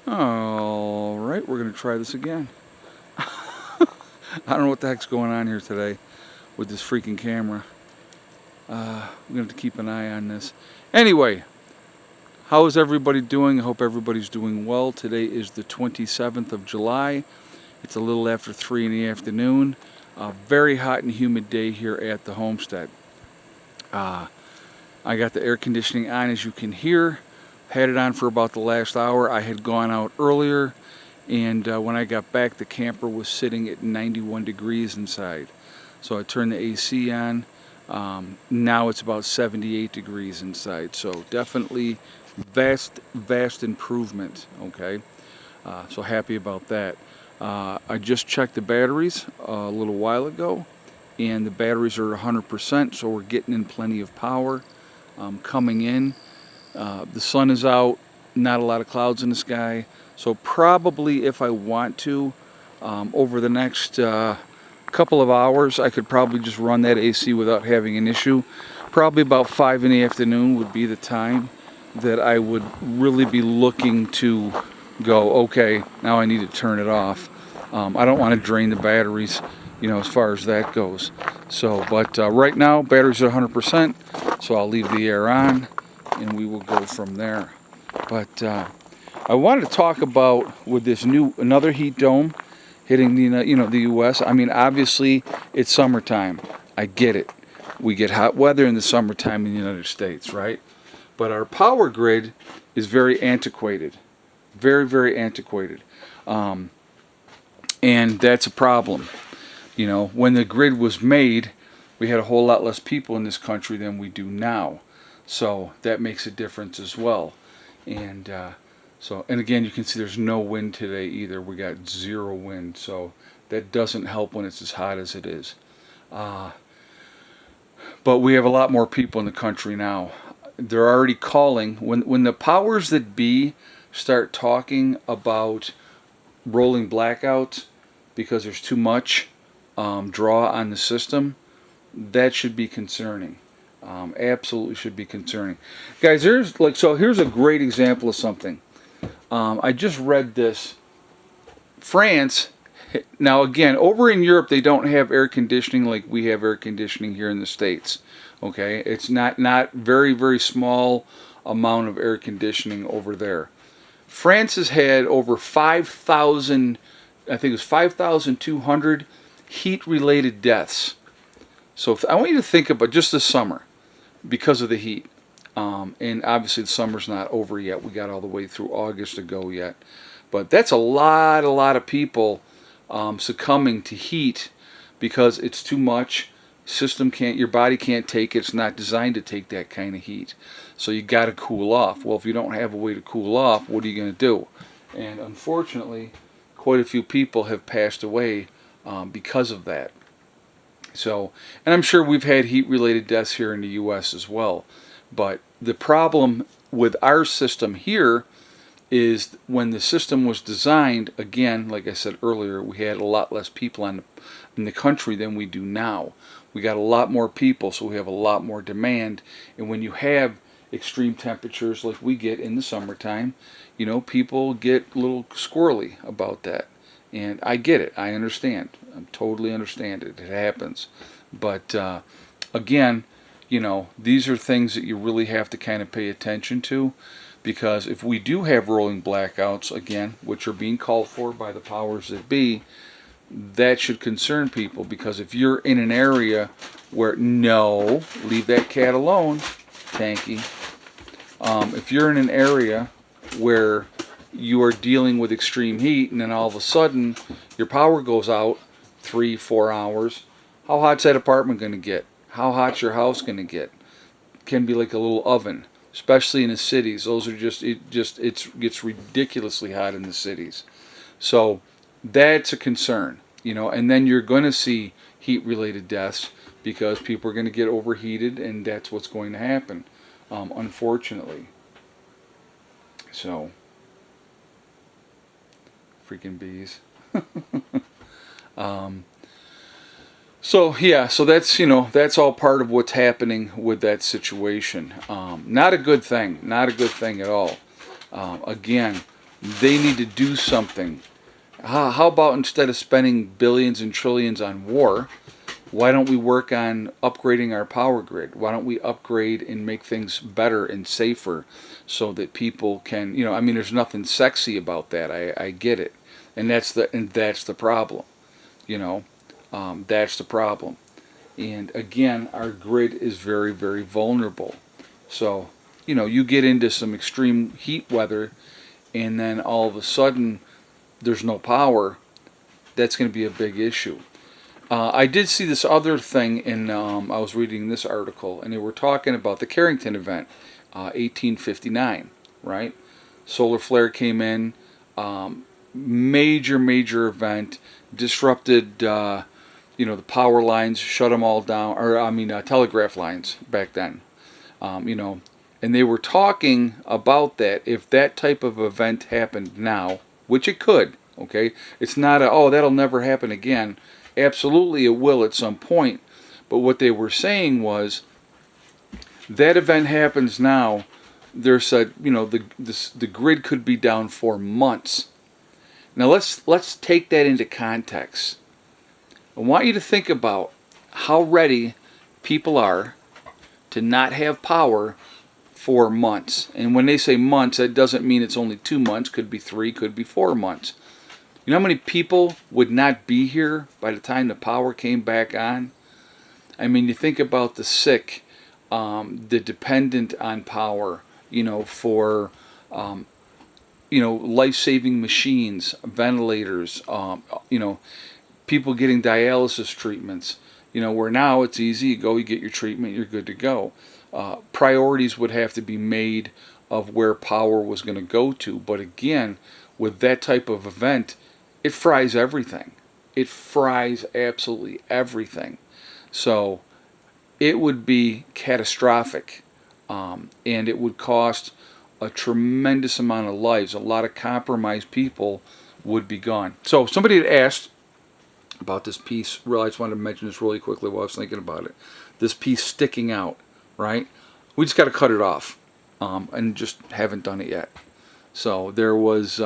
Alright, we're going to try this again. I don't know what the heck's going on here today with this freaking camera. We're going to have to keep an eye on this. Anyway, how is everybody doing? I hope everybody's doing well. Today is the 27th of July. It's a little after 3 in the afternoon. Very hot and humid day here at the homestead. I got the air conditioning on, as you can hear. Had it on for about the last hour. I had gone out earlier, and when I got back, the camper was sitting at 91 degrees inside. So I turned the AC on. Now it's about 78 degrees inside. So definitely vast improvement. Okay, so happy about that. I just checked the batteries a little while ago, and the batteries are 100%. So we're getting in plenty of power coming in. The sun is out, not a lot of clouds in the sky, so probably if I want to, over the next couple of hours, I could probably just run that AC without having an issue. Probably about 5 in the afternoon would be the time that I would really be looking to go, okay, now I need to turn it off. I don't want to drain the batteries, as far as that goes. So, but right now, batteries are 100%, so I'll leave the air on, and we will go from there. But I wanted to talk about with this another heat dome hitting the U.S. I mean, obviously it's summertime. I get it. We get hot weather in the summertime in the United States, right? But our power grid is very antiquated, very antiquated, and that's a problem. When the grid was made, we had a whole lot less people in this country than we do now. So that makes a difference as well. And and again, you can see there's no wind today either. We got zero wind, so that doesn't help when it's as hot as it is. But we have a lot more people in the country now. They're already calling. When the powers that be start talking about rolling blackouts because there's too much draw on the system, that should be concerning. Absolutely should be concerning. Guys, here's a great example of something. I just read this. France, now again, over in Europe they don't have air conditioning like we have air conditioning here in the States. Okay, it's not very small amount of air conditioning over there. France has had over 5,000, I think it was 5,200 heat-related deaths. So I want you to think about just this summer, because of the heat. And obviously the summer's not over yet. We got all the way through August to go yet. But that's a lot of people succumbing to heat because it's too much. Your body can't take it. It's not designed to take that kind of heat. So you got to cool off. Well, if you don't have a way to cool off, what are you going to do? And unfortunately, quite a few people have passed away because of that. So, and I'm sure we've had heat-related deaths here in the U.S. as well. But the problem with our system here is when the system was designed, again, like I said earlier, we had a lot less people in the country than we do now. We got a lot more people, so we have a lot more demand. And when you have extreme temperatures like we get in the summertime, people get a little squirrely about that. And I get it. I understand. I totally understand it. It happens. But again, these are things that you really have to kind of pay attention to, because if we do have rolling blackouts, again, which are being called for by the powers that be, that should concern people. Because if you're in an area where, no, leave that cat alone, Tanky. If you're in an area where you are dealing with extreme heat and then all of a sudden your power goes out 3-4 hours, how hot's that apartment going to get? How hot's your house going to get? It can be like a little oven, especially in the cities. Those are it gets ridiculously hot in the cities. So that's a concern, and then you're going to see heat-related deaths because people are going to get overheated, and that's what's going to happen, unfortunately. So, freaking bees. So that's all part of what's happening with that situation. Not a good thing. Not a good thing at all. Again, they need to do something. How about instead of spending billions and trillions on war, why don't we work on upgrading our power grid? Why don't we upgrade and make things better and safer so that people can, I mean, there's nothing sexy about that. I get it, and that's the problem. You know, that's the problem. And again, our grid is very, very vulnerable. So, you get into some extreme heat weather, and then all of a sudden there's no power. That's going to be a big issue. I did see this other thing I was reading this article, and they were talking about the Carrington event, 1859, right? Solar flare came in, major event, disrupted, the power lines, shut them all down, or telegraph lines back then, and they were talking about that if that type of event happened now, which it could, okay, it's not that'll never happen again. Absolutely, it will at some point. But what they were saying was that event happens now. They said, the grid could be down for months. Now let's take that into context. I want you to think about how ready people are to not have power for months. And when they say months, that doesn't mean it's only 2 months. Could be 3, could be 4 months. You know how many people would not be here by the time the power came back on? I mean, you think about the sick, the dependent on power, for, life-saving machines, ventilators, people getting dialysis treatments, where now it's easy. You go, you get your treatment, you're good to go. Priorities would have to be made of where power was going to go to. But again, with that type of event, it fries everything. It fries absolutely everything. So it would be catastrophic, and it would cost a tremendous amount of lives. A lot of compromised people would be gone. So somebody had asked about this piece. Really, I just wanted to mention this really quickly while I was thinking about it. This piece sticking out, right? We just got to cut it off, and just haven't done it yet. So there was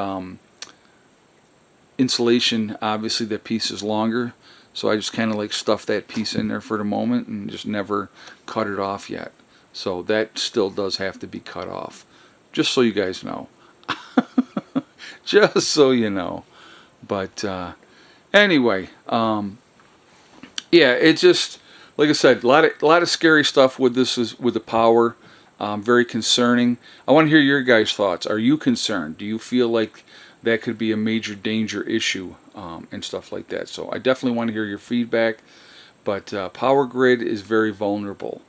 insulation. Obviously, that piece is longer, so I just kind of stuff that piece in there for the moment and just never cut it off yet. So that still does have to be cut off, just so you guys know. Just so you know. But anyway, yeah, it just, like I said, a lot of scary stuff with the power. Very concerning. I want to hear your guys' thoughts. Are you concerned? Do you feel like that could be a major danger issue, and stuff like that? So I definitely want to hear your feedback. But power grid is very vulnerable,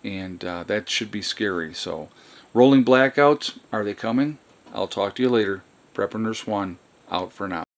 and that should be scary. So rolling blackouts, are they coming? I'll talk to you later. Prepper Nurse 1 out for now.